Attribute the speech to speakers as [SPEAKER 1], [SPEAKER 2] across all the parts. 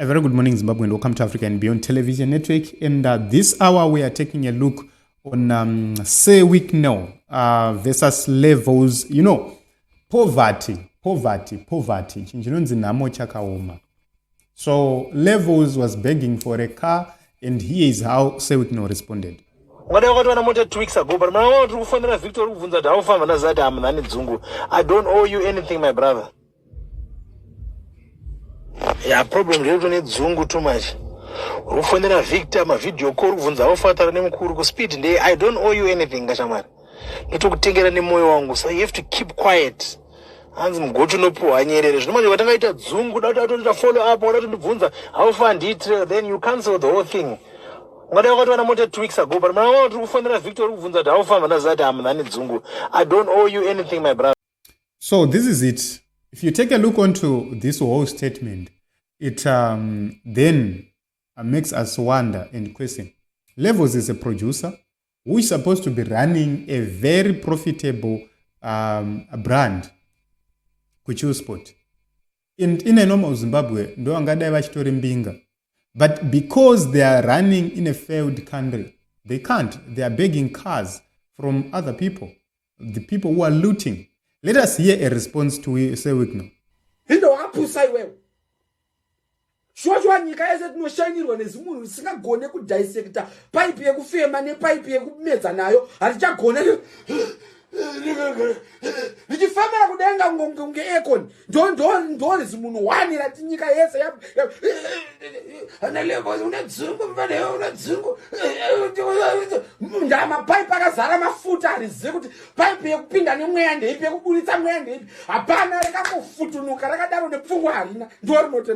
[SPEAKER 1] A very good morning, Zimbabwe, and welcome to Africa and Beyond Television Network. And this hour, we are taking a look on Say Week Now versus Levels. You know, poverty. So Levels was begging for a car, and here is how Say Week Now responded.
[SPEAKER 2] I don't owe you anything, my brother. Yeah, problem is don't need zungu too much. Rufondera victim a video call vunza ofatara nemukuru ku speed nde I don't owe you anything gashamari. Nditokutengera nemoyo wangu, so you have to keep quiet. Hanzi mgocho nopo anyerere. Zvinomanje vatangaita zungu data to follow up or to vunza how far did then you cancel the whole thing. Ngada wakati mota 2 weeks ago but mara rufondera victor vunza how far vanazati amnani zungu. I don't owe you anything, my brother.
[SPEAKER 1] So this is it. If you take a look onto this whole statement, it then makes us wonder and question. Levels is a producer who is supposed to be running a very profitable brand, Kuchu Sport. In a normal Zimbabwe, ndo angadai vachitori mbinga. But because they are running in a failed country, they can't. They are begging cars from other people, the people who are looting. Let us hear a response to Say Week Now.
[SPEAKER 3] Shwashwa nyika yese tinoshainirwa nezimunhu risingagone kudissecta pipe yekufema nepipe yekumedza nayo hatichagone richifambira kudenga ngonge econ ndo zimunhu wani rati nyika yese ana Levels una dzungu mvane una dzungu ndama pipe akazara mafuta harizivi kuti pipe yekupinda nemweya ndeipi yekubuditsa mweya ndeipi hapana rakakufutunuka rakadaro nepfungwa harina ndorinote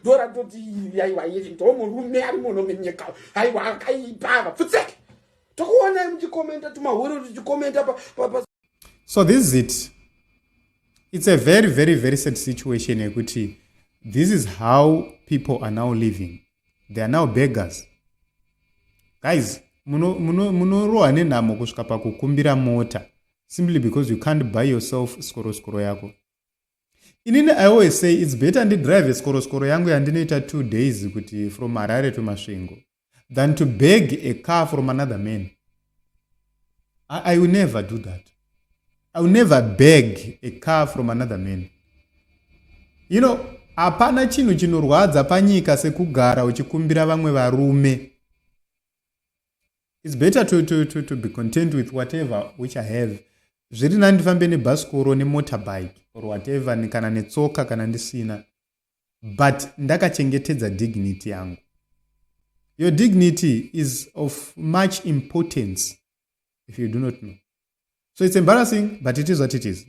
[SPEAKER 3] ndoratoti aiwa yechi ndomurume ari muno menyika aiwa akaipava futseke tokuona muchikomenta tumahwero tuchikomenta pa.
[SPEAKER 1] So this is it. It's a very, very, very sad situation, Ekuti. This is how people are now living. They are now beggars. Guys, muno namo kusvika pakukumbira mota simply because you can't buy yourself skoro yako. Inini, I always say it's better to drive a skoro yangu yandinoita 2 days kuti from Harare to Masvingo than to beg a car from another man. I will never do that. I will never beg a car from another man. You know, hapana chinhu chinorwadza panyika sekugara uchikumbira vamwe varume. It's better to be content with whatever which I have. Zviri nandifambe nebhasikoro nemotorbike or whatever kana netsoka kana ndisina. But ndakachengetedza dignity yangu. Your dignity is of much importance if you do not know. So it's embarrassing, but it is what it is.